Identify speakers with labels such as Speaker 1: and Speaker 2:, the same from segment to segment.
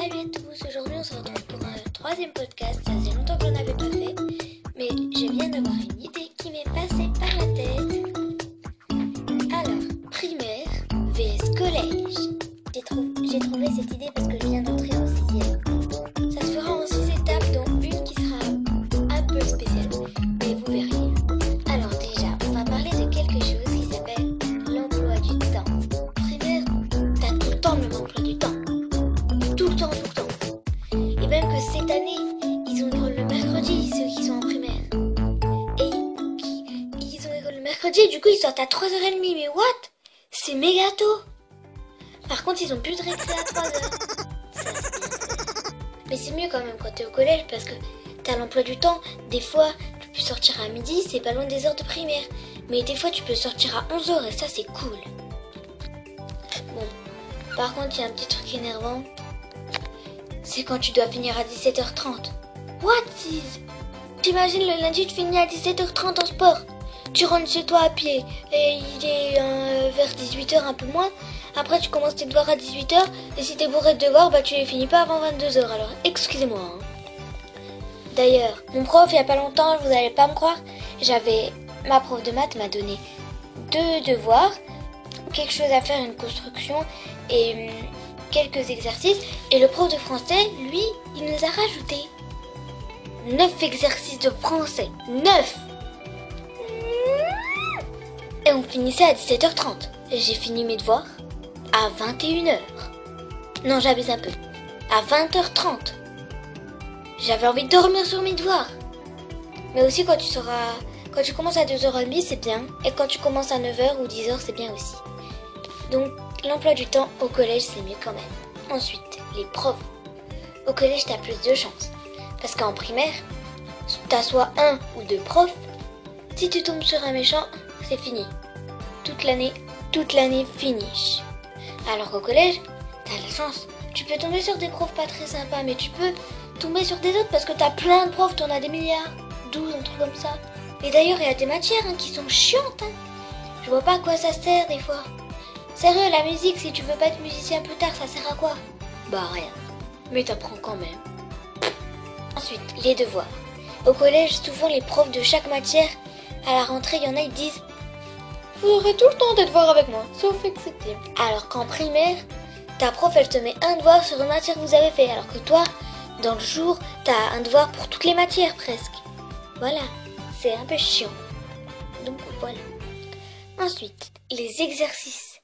Speaker 1: Salut à tous, aujourd'hui on se retrouve pour un troisième podcast, ça faisait longtemps que j'en avais pas fait, mais je viens d'avoir une idée qui m'est passée par la tête. Alors, primaire vs collège. J'ai trouvé cette idée parce que je viens d'entrer en 6e. Ça se fera en 6 étapes, dont une qui sera un peu spéciale, mais vous verriez. Alors déjà, on va parler de quelque chose qui s'appelle l'emploi du temps. Primaire, t'as tout le temps le même emploi du temps. Tout le temps. Et même que cette année, ils ont école le mercredi, ceux qui sont en primaire. Et ils ont école le mercredi, et du coup ils sortent à 3h30. Mais what? C'est méga tôt. Par contre, ils ont plus de récré à 3h. Ça, c'est bien. Mais c'est mieux quand même quand t'es au collège parce que t'as l'emploi du temps. Des fois, tu peux sortir à midi, c'est pas loin des heures de primaire. Mais des fois, tu peux sortir à 11h et ça, c'est cool. Bon, par contre, il y a un petit truc énervant. C'est quand tu dois finir à 17h30. What is? T'imagines le lundi tu finis à 17h30 en sport. Tu rentres chez toi à pied et il est vers 18h un peu moins. Après tu commences tes devoirs à 18h et si t'es bourré de devoirs, bah tu les finis pas avant 22h. Alors excusez-moi. D'ailleurs, mon prof il y a pas longtemps, vous allez pas me croire, ma prof de maths m'a donné 2 devoirs, quelque chose à faire, une construction et quelques exercices, et le prof de français, lui, il nous a rajouté 9 exercices de français. 9. Et on finissait à 17h30. Et j'ai fini mes devoirs à 21h. Non, j'abuse un peu. À 20h30. J'avais envie de dormir sur mes devoirs. Mais aussi quand tu commences à 2h30, c'est bien. Et quand tu commences à 9h ou 10h, c'est bien aussi. Donc, l'emploi du temps au collège, c'est mieux quand même. Ensuite, les profs. Au collège, t'as plus de chance. Parce qu'en primaire, t'as soit 1 ou 2 profs. Si tu tombes sur un méchant, c'est fini. Toute l'année finish. Alors qu'au collège, t'as la chance. Tu peux tomber sur des profs pas très sympas, mais tu peux tomber sur des autres parce que t'as plein de profs, t'en as des milliards. 12, un truc comme ça. Et d'ailleurs, il y a des matières qui sont chiantes. Je vois pas à quoi ça sert des fois. Sérieux, la musique, si tu veux pas être musicien plus tard, ça sert à quoi? Bah rien. Mais t'apprends quand même. Ensuite, les devoirs. Au collège, souvent les profs de chaque matière, à la rentrée, il y en a, ils disent « Vous aurez tout le temps des devoirs avec moi, sauf excepté. » Alors qu'en primaire, ta prof, elle te met un devoir sur une matière que vous avez fait. Alors que toi, dans le jour, t'as un devoir pour toutes les matières presque. Voilà, c'est un peu chiant. Donc voilà. Ensuite, les exercices.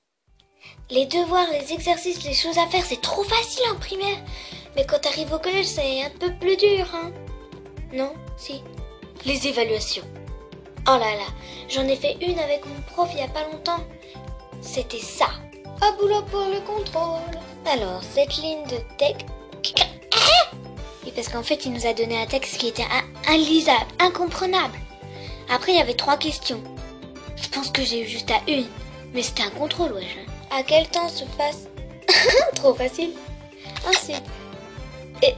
Speaker 1: Les devoirs, les exercices, les choses à faire, c'est trop facile en primaire. Mais quand t'arrives au collège, c'est un peu plus dur, hein. Non? Si. Les évaluations. Oh là là, j'en ai fait une avec mon prof il y a pas longtemps. C'était ça. À boulot pour le contrôle. Alors, cette ligne de texte... Et parce qu'en fait, il nous a donné un texte qui était inlisable, incomprenable. Après, il y avait 3 questions. Je pense que j'ai eu juste à une. Mais c'était un contrôle, wesh. À quel temps se passe... Trop facile. Ensuite... Et...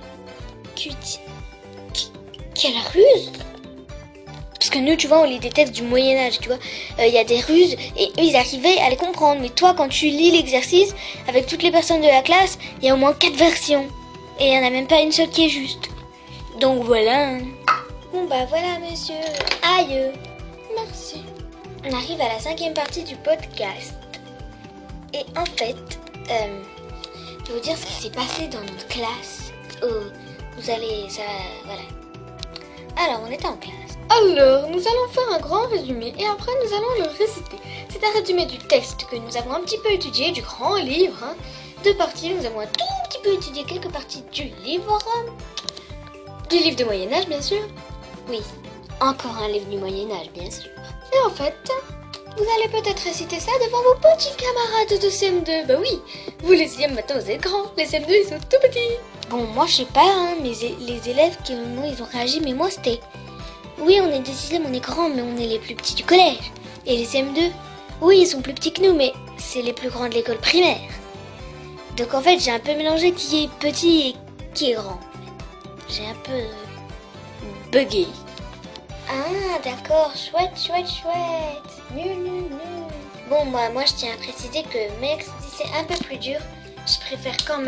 Speaker 1: Quelle ruse! Parce que nous, tu vois, on lit des textes du Moyen-Âge, tu vois. Il y a des ruses et eux, ils arrivaient à les comprendre. Mais toi, quand tu lis l'exercice, avec toutes les personnes de la classe, il y a au moins 4 versions. Et il n'y en a même pas une seule qui est juste. Donc voilà. Bon bah voilà, monsieur. Aïe. Merci. On arrive à la 5e partie du podcast. Et en fait, je vais vous dire ce qui s'est passé dans notre classe. Vous allez... ça... voilà. Alors, on était en classe. Alors, nous allons faire un grand résumé et après nous allons le réciter. C'est un résumé du texte que nous avons un petit peu étudié, du grand livre. 2 parties, nous avons un tout petit peu étudié quelques parties du livre. Du livre du Moyen-Âge, bien sûr. Oui, encore un livre du Moyen-Âge, bien sûr. Et en fait, vous allez peut-être réciter ça devant vos petits camarades de CM2. Bah oui, vous les 6e maintenant vous êtes grands, les CM2 ils sont tout petits. Bon, moi je sais pas, mais les élèves qui moi ils ont réagi, mais moi c'était... Oui, on est des 6e, on est grands, mais on est les plus petits du collège. Et les CM2, oui, ils sont plus petits que nous, mais c'est les plus grands de l'école primaire. Donc en fait, j'ai un peu mélangé qui est petit et qui est grand. En fait. J'ai un peu bugué. Ah, d'accord, chouette. Nul. Bon, moi je tiens à préciser que même si c'est un peu plus dur, je préfère quand même